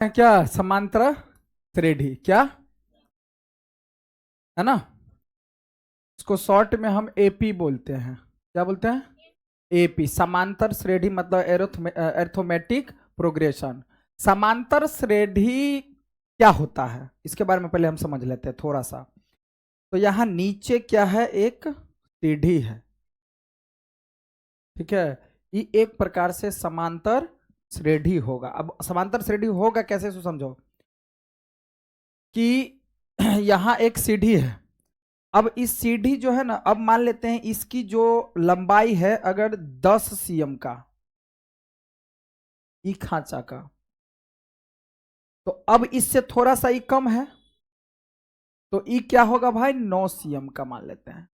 क्या समांतर श्रेणी क्या है ना। इसको शॉर्ट में हम एपी बोलते हैं। क्या बोलते हैं? एपी, समांतर श्रेणी, मतलब अरिथमेटिक प्रोग्रेशन। समांतर श्रेणी क्या होता है इसके बारे में पहले हम समझ लेते हैं थोड़ा सा। तो यहां नीचे क्या है, एक सीढ़ी है, ठीक है। ये एक प्रकार से समांतर श्रेणी होगा। अब समांतर श्रेणी होगा कैसे, सो समझो कि यहां एक सीढ़ी है। अब इस सीढ़ी जो है ना, अब मान लेते हैं इसकी जो लंबाई है अगर 10 सीएम का, ई खांचा का, तो अब इससे थोड़ा सा ई कम है, तो ई क्या होगा भाई, 9 सीएम का मान लेते हैं।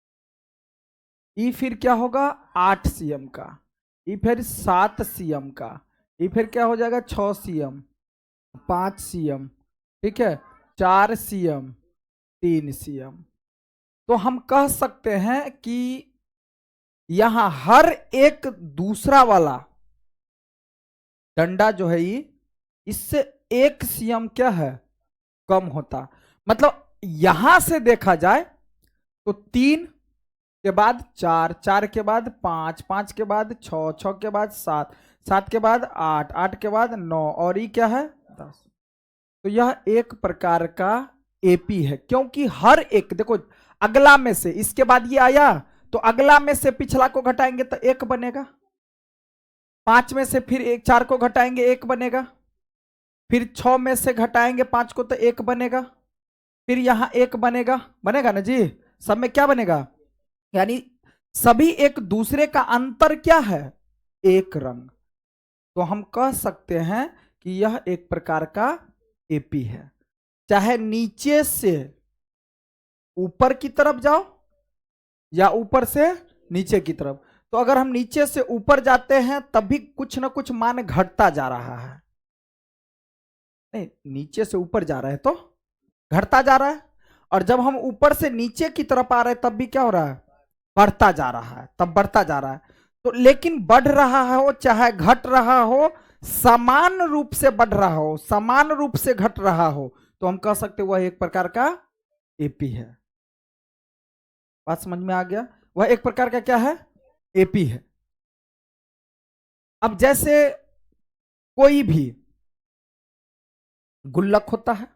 ई फिर क्या होगा, 8 सीएम का। ई फिर 7 सीएम का। ई फिर क्या हो जाएगा, 6 सीएम, 5 सीएम, ठीक है, 4 सीएम, 3 सीएम। तो हम कह सकते हैं कि यहां हर एक दूसरा वाला डंडा जो है ये, इससे 1 सीएम क्या है, कम होता। मतलब यहां से देखा जाए तो 3 के बाद 4, 4 के बाद 5, 5 के बाद 6, 6 के बाद 7, 7 के बाद 8, 8 के बाद 9, और ये क्या है, 10। तो यह एक प्रकार का एपी है, क्योंकि हर एक देखो, अगला में से इसके बाद ये आया तो अगला में से पिछला को घटाएंगे तो 1 बनेगा, 5 में से फिर 4 को घटाएंगे 1 बनेगा, फिर 6 में से घटाएंगे 5 को तो 1 बनेगा, फिर यहां 1 बनेगा, बनेगा ना जी। सब में क्या बनेगा, यानी सभी एक दूसरे का अंतर क्या है, एक रंग। तो हम कह सकते हैं कि यह एक प्रकार का एपी है। चाहे नीचे से ऊपर की तरफ जाओ या ऊपर से नीचे की तरफ, तो अगर हम नीचे से ऊपर जाते हैं तब भी कुछ ना कुछ मान घटता जा रहा है। नहीं, नीचे से ऊपर जा रहे हैं तो घटता जा रहा है, और जब हम ऊपर से नीचे की तरफ आ रहे हैं तब भी क्या हो रहा है, बढ़ता जा रहा है, तब बढ़ता जा रहा है। तो लेकिन बढ़ रहा हो चाहे घट रहा हो, समान रूप से बढ़ रहा हो, समान रूप से घट रहा हो, तो हम कह सकते वह एक प्रकार का एपी है। बात समझ में आ गया, वह एक प्रकार का क्या है, एपी है। अब जैसे कोई भी गुल्लक होता है,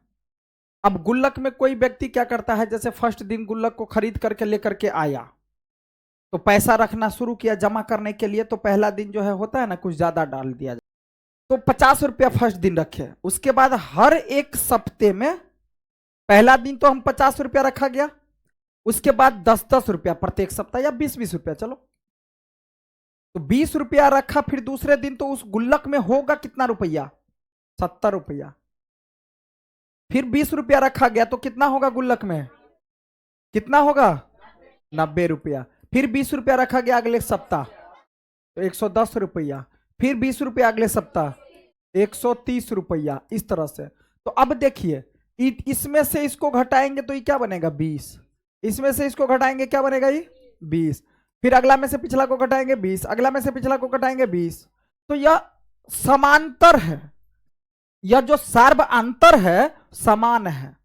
अब गुल्लक में कोई व्यक्ति क्या करता है, जैसे फर्स्ट दिन गुल्लक को खरीद करके लेकर के आया, तो पैसा रखना शुरू किया जमा करने के लिए, तो पहला दिन जो है होता है ना, कुछ ज्यादा डाल दिया जाए, तो 50 रुपया फर्स्ट दिन रखे। उसके बाद हर एक सप्ते में, पहला दिन तो हम 50 रुपया रखा गया, उसके बाद 10-10 रुपया प्रत्येक सप्ताह, या 20-20 रुपया, चलो तो 20 रुपया रखा। फिर दूसरे दिन तो उस गुल्लक में होगा कितना रुपया, 70 रुपया। फिर 20 रुपया रखा गया तो कितना होगा गुल्लक में, कितना होगा, 90 रुपया। फिर 20 रुपया रखा गया अगले सप्ताह तो 110 रुपया। फिर 20 रुपया अगले सप्ताह 130 रुपया, इस तरह से। तो अब देखिए, इसमें से इसको घटाएंगे तो ये क्या बनेगा, 20। इसमें से इसको घटाएंगे क्या बनेगा, ये 20। फिर अगला में से पिछला को घटाएंगे 20, अगला में से पिछला को घटाएंगे 20। तो यह समांतर है, यह जो सार्वअंतर है समान है।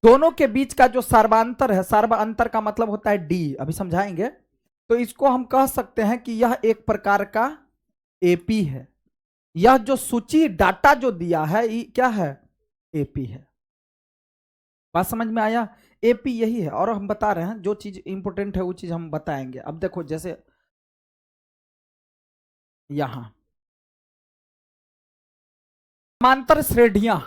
दोनों के बीच का जो सार्वअंतर है, सार्वअंतर का मतलब होता है डी, अभी समझाएंगे। तो इसको हम कह सकते हैं कि यह एक प्रकार का एपी है। यह जो सूची डाटा जो दिया है ये क्या है, एपी है। बात समझ में आया, एपी यही है। और हम बता रहे हैं जो चीज इंपोर्टेंट है वो चीज हम बताएंगे। अब देखो, जैसे यहां समांतर श्रेणियां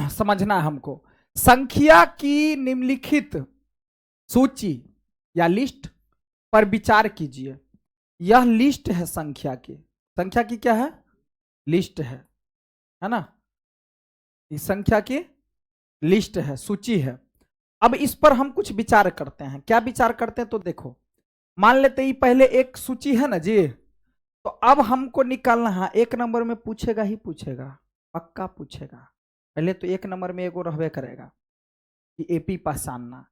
समझना है हमको। संख्या की निम्नलिखित सूची या लिस्ट पर विचार कीजिए। यह लिस्ट है संख्या की, संख्या की क्या है, लिस्ट है ना, इस संख्या की लिस्ट है, सूची है। अब इस पर हम कुछ विचार करते हैं। क्या विचार करते हैं, तो देखो, मान लेते ही पहले एक सूची है ना जी, तो अब हमको निकालना है, 1 नंबर में पूछेगा ही पूछेगा, पक्का पूछेगा। पहले तो 1 नंबर में एगो रहबे करेगा कि एपी पहचानना,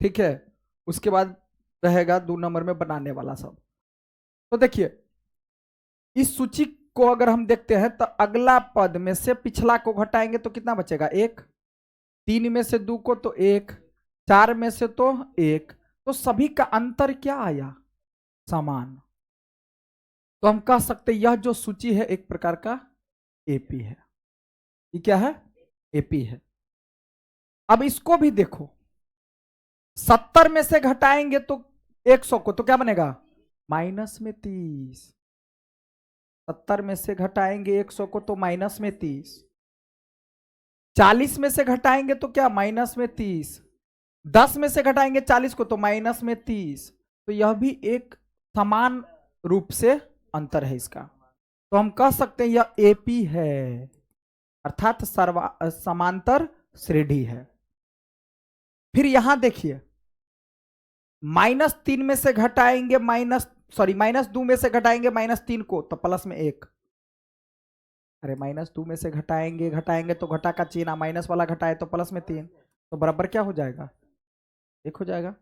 ठीक है। उसके बाद रहेगा 2 नंबर में बनाने वाला सब। तो देखिए, इस सूची इसको अगर हम देखते हैं तो अगला पद में से पिछला को घटाएंगे तो कितना बचेगा? 1। 3 में से 2 को तो 1, 4 में से तो 1, तो सभी का अंतर क्या आया? समान। तो हम कह सकते यह जो सूची है एक प्रकार का एपी है। ये क्या है? एपी है। अब इसको भी देखो, 70 में से घटाएंगे तो 100 को तो क्या बनेगा? -30। 70 में से घटाएंगे 100 को तो -30। 40 में से घटाएंगे तो क्या? -30। 10 में से घटाएंगे 40 को तो -30। तो यह भी एक समान रूप से अंतर है इसका। तो हम कह सकते हैं यह एपी है, अर्थात समांतर श्रेणी है। फिर यहां देखिए, -3 में से घटाएंगे -2 में से घटाएंगे -3 को तो प्लस में 1। अरे -2 में से घटाएंगे तो घटा का चिन्ह, माइनस वाला घटाए तो प्लस में 3, तो बराबर क्या हो जाएगा? 1 हो जाएगा।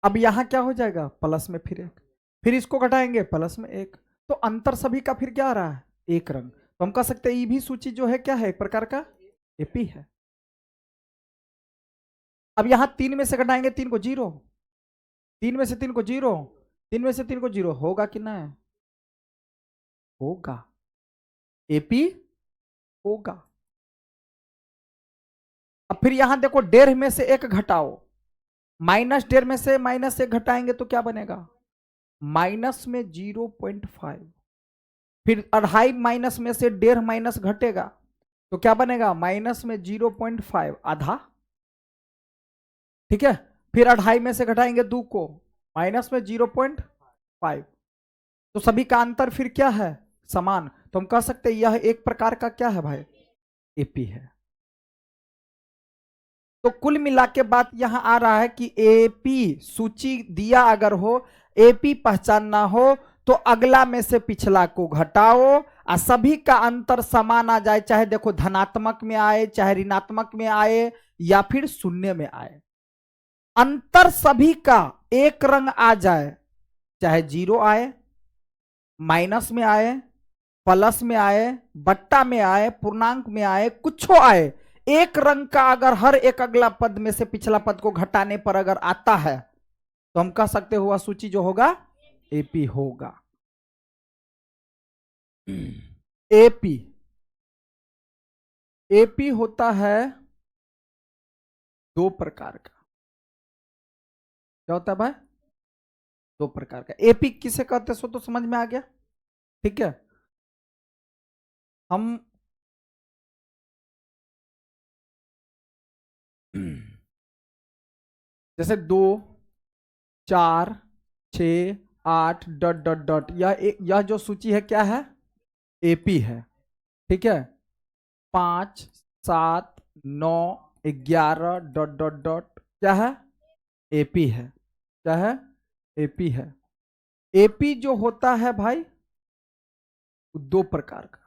अब यहां क्या हो जाएगा? प्लस में फिर 1, फिर इसको घटाएंगे प्लस में 1, तो अंतर सभी का फिर क्या आ रहा है? एक रंग। तो हम कह सकते हैं ये भी सूची जो है क्या है? एक प्रकार का एपी है। अब यहां 3 में से घटाएंगे 3 को 0, 3 में से 3 को 0, 3 में से 3 को 0, होगा कि नहीं? होगा, एपी होगा। अब फिर यहां देखो, 1.5 में से 1 घटाओ, -1.5 में से -1 घटाएंगे तो क्या बनेगा? माइनस में 0.5। फिर 2.5 माइनस में से 1.5 माइनस घटेगा तो क्या बनेगा? माइनस में 0.5, आधा। ठीक है। फिर 2.5 में से घटाएंगे 2 को, माइनस में 0.5, तो सभी का अंतर फिर क्या है? समान। तो हम कह सकते हैं यह एक प्रकार का क्या है भाई? एपी है। तो कुल मिला के बात यहां आ रहा है कि एपी सूची दिया अगर हो, एपी पहचानना हो तो अगला में से पिछला को घटाओ और सभी का अंतर समान आ जाए, चाहे देखो धनात्मक में आए, चाहे ऋणात्मक में आए, या फिर शून्य में आए। अंतर सभी का एक रंग आ जाए, चाहे 0 आए, माइनस में आए, प्लस में आए, बट्टा में आए, पूर्णांक में आए, कुछ आए, एक रंग का अगर हर एक अगला पद में से पिछला पद को घटाने पर अगर आता है तो हम कह सकते हुआ सूची जो होगा एपी होगा। एपी एपी होता है 2 प्रकार का। क्या होता है भाई? 2 प्रकार का। एपी किसे कहते सो तो समझ में आ गया। ठीक है। हम जैसे 2, 4, 6, 8 डॉट डॉट डॉट, यह जो सूची है क्या है? एपी है। ठीक है। 5, 7, 9, 11 डॉट डॉट डॉट क्या है? एपी है। क्या है? एपी है। एपी जो होता है भाई 2 प्रकार का।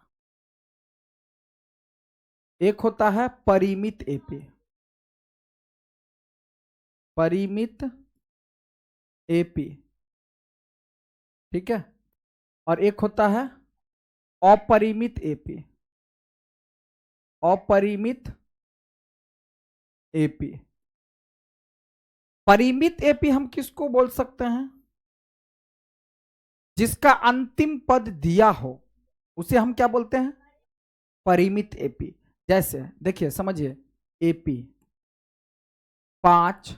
एक होता है परिमित एपी, परिमित एपी। ठीक है। और एक होता है अपरिमित एपी, अपरिमित एपी। परिमित एपी हम किसको बोल सकते हैं? जिसका अंतिम पद दिया हो उसे हम क्या बोलते हैं? परिमित एपी। जैसे देखिए समझिए, AP 5,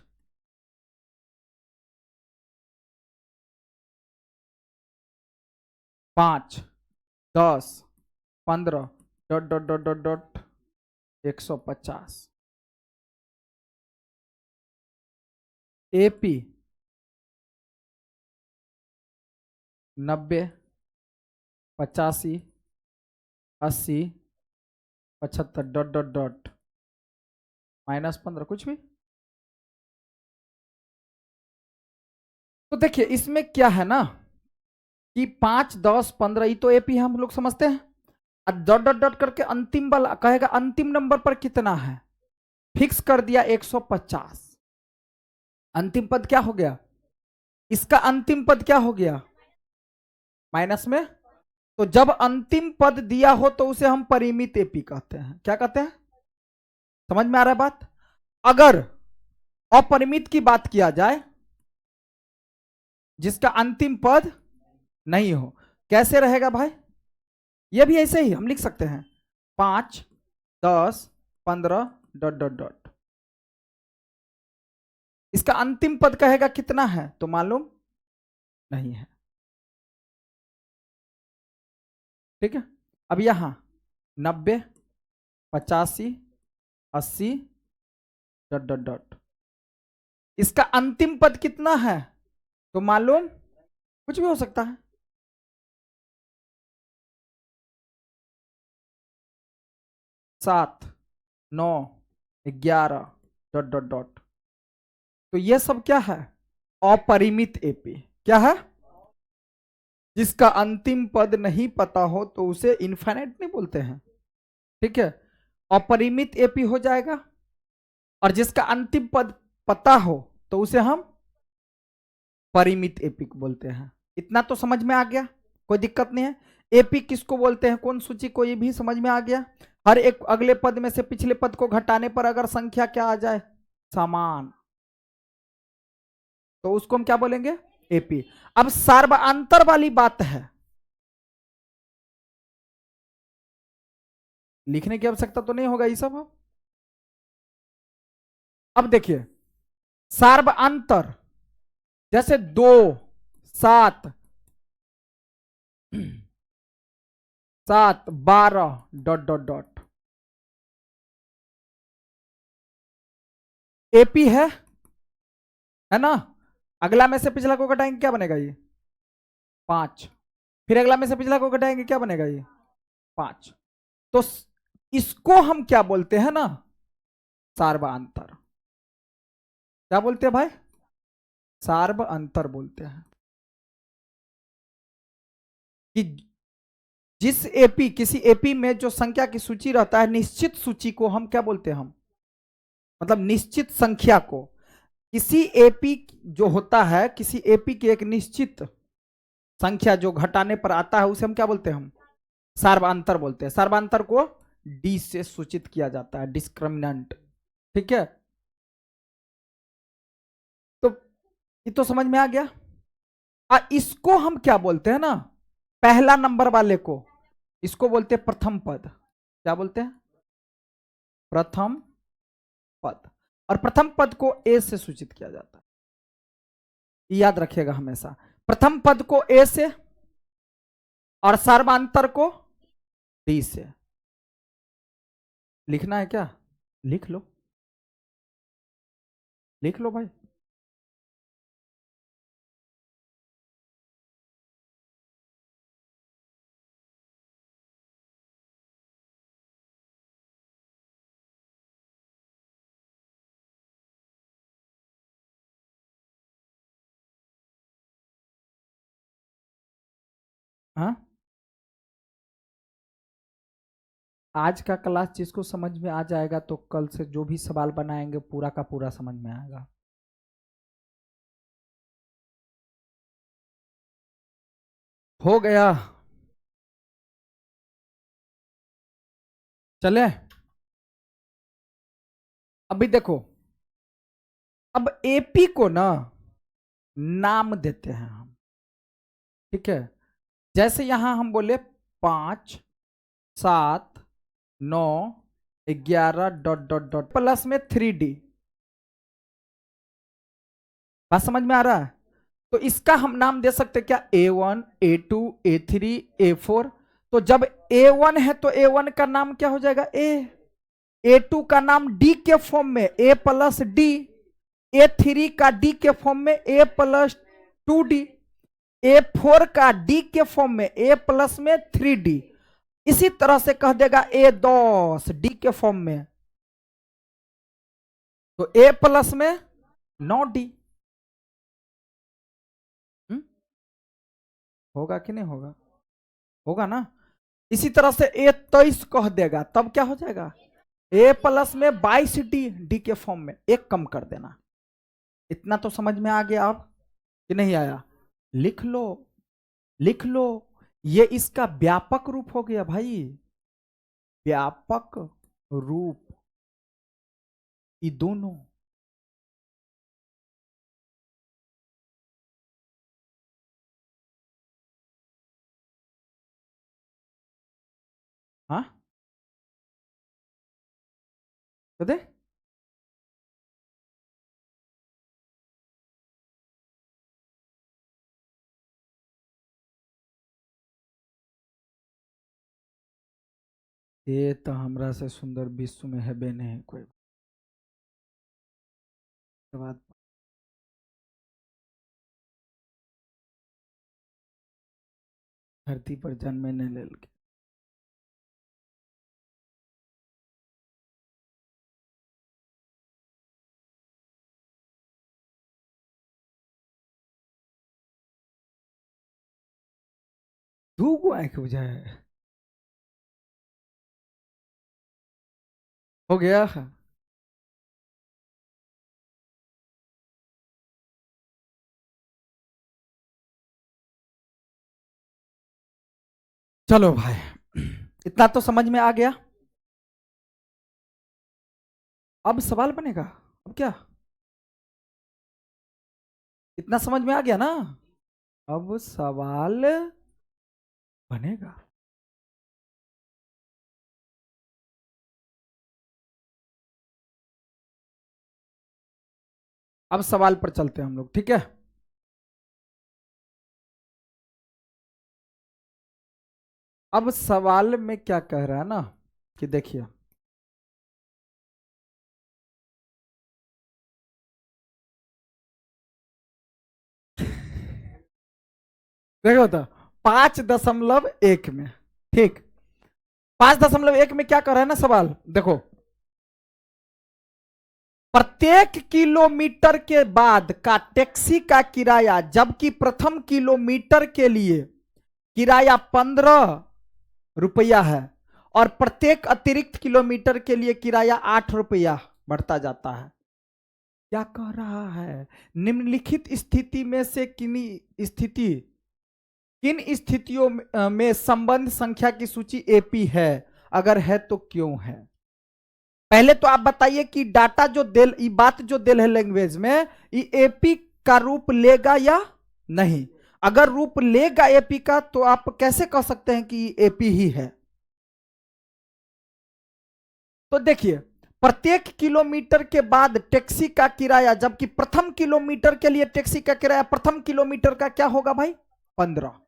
5, 10, 15 dot dot dot dot dot 150। AP 90, 85, 80, 75 dot dot dot -15, कुछ भी। तो देखिए इसमें क्या है ना कि 5, 10, 15 ये तो एपी हम लोग समझते हैं। डॉट डॉट डॉट करके अंतिम वाला कहेगा अंतिम नंबर पर कितना है, फिक्स कर दिया 150। अंतिम पद क्या हो गया? इसका अंतिम पद क्या हो गया? माइनस में तो जब अंतिम पद दिया हो तो उसे हम परिमित एपी कहते हैं। क्या कहते हैं? समझ में आ रहा है बात? अगर अपरिमित की बात किया जाए, जिसका अंतिम पद नहीं हो, कैसे रहेगा भाई? ये भी ऐसे ही हम लिख सकते हैं, 5, 10, 15 डॉट डॉट डॉट। इसका अंतिम पद कहेगा कितना है तो मालूम नहीं है। ठीक है, अब यहां 90, 85, 80 डॉट डॉट डॉट, इसका अंतिम पद कितना है तो मालूम कुछ भी हो सकता है। 7, 9, 11 डॉट डॉट डॉट। तो ये सब क्या है? अपरिमित एपी। क्या है? जिसका अंतिम पद नहीं पता हो तो उसे इनफाइनाइट नहीं बोलते हैं। ठीक है, अपरिमित एपी हो जाएगा। और जिसका अंतिम पद पता हो तो उसे हम परिमित एपी बोलते हैं। इतना तो समझ में आ गया, कोई दिक्कत नहीं है। एपी किसको बोलते हैं, कौन सूची को, ये भी समझ में आ गया। हर एक अगले पद में से पिछले पद को घटाने पर अगर संख्या क्या आ जाए, समान, तो उसको हम क्या बोलेंगे? एपी। अब सार्वअंतर वाली बात है, लिखने की आवश्यकता तो नहीं होगा ये सब। अब देखिए, सार्वअंतर जैसे 2, 7, 7, 12 डॉट डॉट डॉट, एपी है ना? अगला में से पिछला को घटाएंगे क्या बनेगा? ये 5। फिर अगला में से पिछला को घटाएंगे क्या बनेगा? ये 5। तो इसको हम क्या बोलते हैं ना? सार्वअंतर। क्या बोलते हैं भाई? सार्वअंतर बोलते हैं। कि जिस एपी, किसी एपी में जो संख्या की सूची रहता है, निश्चित सूची को हम क्या बोलते हैं? हम मतलब निश्चित संख्या को, किसी एपी जो होता है, किसी एपी की एक निश्चित संख्या जो घटाने पर आता है, उसे हम क्या बोलते हैं? हम सार्वअंतर बोलते हैं। सार्वअंतर को डी से सूचित किया जाता है, डिस्क्रिमिनेंट। ठीक है, तो ये तो समझ में आ गया। इसको हम क्या बोलते हैं ना, पहला नंबर वाले को, इसको बोलते हैं प्रथम पद। क्या बोलते हैं? प्रथम पद। और प्रथम पद को ए से सूचित किया जाता है, याद रखिएगा हमेशा। प्रथम पद को ए से और सार्वअंतर को डी से। लिखना है क्या? लिख लो, लिख लो भाई। हाँ, आज का क्लास जिसको समझ में आ जाएगा तो कल से जो भी सवाल बनाएंगे पूरा का पूरा समझ में आएगा। हो गया, चले। अभी देखो, अब एपी को ना नाम देते हैं हम। ठीक है, जैसे यहां हम बोले 5, 7, 9, 11 डॉट डॉट डॉट प्लस में 3D। बात समझ में आ रहा है? तो इसका हम नाम दे सकते क्या? A1, A2, A3, A4। तो जब A1 है तो A1 का नाम क्या हो जाएगा? A। A2 का नाम D के फॉर्म में A प्लस डी। A3 का D के फॉर्म में A प्लस 2D। A4 का D के फॉर्म में A प्लस में 3D। इसी तरह से कह देगा A10 D के फॉर्म में, तो A प्लस में 9D। होगा कि नहीं होगा? होगा ना। इसी तरह से A23 कह देगा, तब क्या हो जाएगा? A प्लस में 22D, D के फॉर्म में, एक कम कर देना। इतना तो समझ में आ गया अब कि नहीं आया? लिख लो, लिख लो। ये इसका व्यापक रूप हो गया भाई, व्यापक रूप, ये दोनों। हाँ तो दे, ये तो हमरा से सुंदर विश्व में है बे नहीं कोई बात। धरती पर जन्मे नहीं लेल के। दू गो आंख बुझाए हो गया। चलो भाई, इतना तो समझ में आ गया। अब सवाल बनेगा, अब क्या, इतना समझ में आ गया ना, अब सवाल बनेगा। अब सवाल पर चलते हैं हम लोग, ठीक है। अब सवाल में क्या कह रहा है ना कि देखिए, देखो तो 5.1 में, ठीक, 5.1 में क्या कर रहा है ना सवाल, देखो, प्रत्येक किलोमीटर के बाद का टैक्सी का किराया, जबकि प्रथम किलोमीटर के लिए किराया 15 रुपया है और प्रत्येक अतिरिक्त किलोमीटर के लिए किराया 8 रुपया बढ़ता जाता है। क्या कह रहा है, निम्नलिखित स्थिति में से किन स्थितियों में संबंध संख्या की सूची एपी है, अगर है तो क्यों है। पहले तो आप बताइए कि डाटा जो दिल, ये बात जो दिल है लैंग्वेज में, ये एपी का रूप लेगा या नहीं। अगर रूप लेगा एपी का तो आप कैसे कह सकते हैं कि एपी ही है। तो देखिए, प्रत्येक किलोमीटर के बाद टैक्सी का किराया, जबकि प्रथम किलोमीटर के लिए टैक्सी का किराया, प्रथम किलोमीटर का क्या होगा भाई, 15।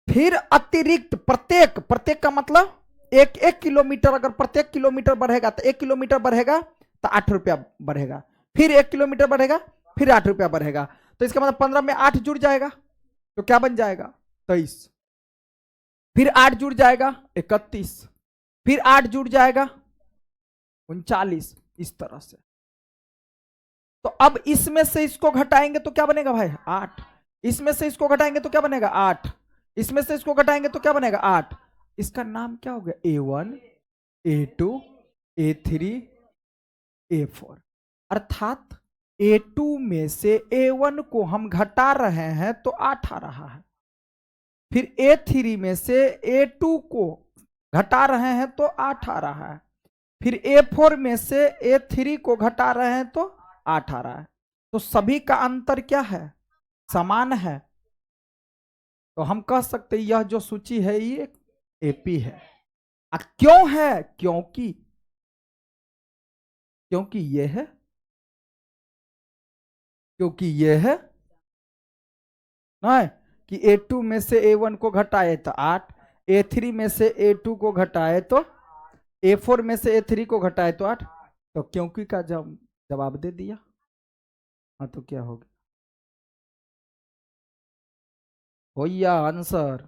फिर अतिरिक्त प्रत्येक, प्रत्येक का मतलब एक एक किलोमीटर, अगर प्रत्येक किलोमीटर बढ़ेगा तो 1 किलोमीटर बढ़ेगा तो 8 रुपया बढ़ेगा, फिर 1 किलोमीटर बढ़ेगा फिर 8 रुपया बढ़ेगा, तो इसका मतलब 15 में 8 जुड़ जाएगा तो क्या बन जाएगा, 23। फिर 8 जुड़ जाएगा 31, फिर 8 जुड़ जाएगा 39, इस तरह से। तो अब इसमें से इसको घटाएंगे तो क्या बनेगा भाई, 8। इसमें से इसको घटाएंगे तो क्या बनेगा, 8। इसमें से इसको घटाएंगे तो क्या बनेगा, 8। इसका नाम क्या हो गया, A1, A2, A3, A4। अर्थात A2 में से A1 को हम घटा रहे हैं तो 8 आ रहा है, फिर A3 में से A2 को घटा रहे हैं तो 8 आ रहा है, फिर A4 में से A3 को घटा रहे हैं तो 8 आ रहा है। तो सभी का अंतर क्या है, समान है। तो हम कह सकते हैं यह जो सूची है ये एपी है। क्यों है, क्योंकि ये है, क्योंकि ये है ना, कि A2 में से A1 को घटाए तो 8, A3 में से A2 को घटाए तो, A4 में से A3 को घटाए तो 8। तो क्योंकि का जवाब दे दिया। हाँ तो क्या हो गया, हो या आंसर।